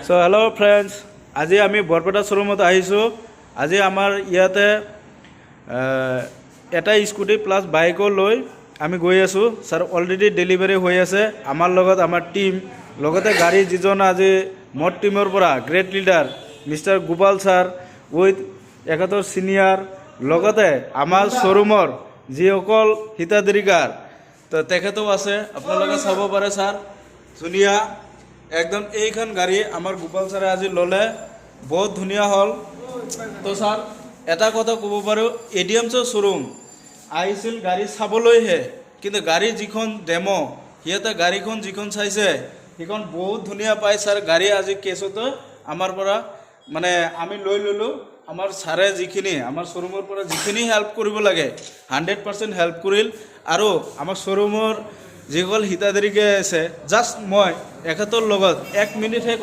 So hello friends, আজি আমি বৰপেটা শ্বৰুমত আহিছোঁ। আজি আমাৰ ইয়াতে এটা স্কুটি প্লাছ বাইকো লৈ আমি গৈ আছোঁ। স্যাৰ অলৰেডি ডেলিভাৰী হৈ আছে আমাৰ লগত আমাৰ টিম লগতে গাড়ী যিজন আজি মোৰ টিমৰ পৰা great leader mister Gopal sir with 71 senior লগতে আমাৰ শ্বৰুমৰ যিসকল হিতাধিকাৰীকাৰ তো তেখেতও আছে। আপোনালোকে চাব পাৰে ছাৰ ধুনীয়া একদম এইখন গাড়ী আমাৰ গোপাল ছাৰে আজি ল'লে বহুত ধুনীয়া হ'ল। তো ছাৰ এটা কথা ক'ব পাৰোঁ, এডিএমছৰ শ্বৰুম আহিছিল গাড়ী চাবলৈহে, কিন্তু গাড়ী যিখন ডেমো সিহঁতে গাড়ীখন যিখন চাইছে সেইখন বহুত ধুনীয়া পায় ছাৰ। গাড়ী আজি কেছতে আমাৰ পৰা মানে আমি লৈ ল'লোঁ। আমাৰ ছাৰে যিখিনি আমাৰ শ্বৰুমৰ পৰা যিখিনি হেল্প কৰিব লাগে 100% হেল্প কৰিল। আৰু আমাৰ শ্বৰুমৰ যিসকল হিতাধিকাৰী আছে জাষ্ট মই এখেতৰ লগত 1 মিনিটহে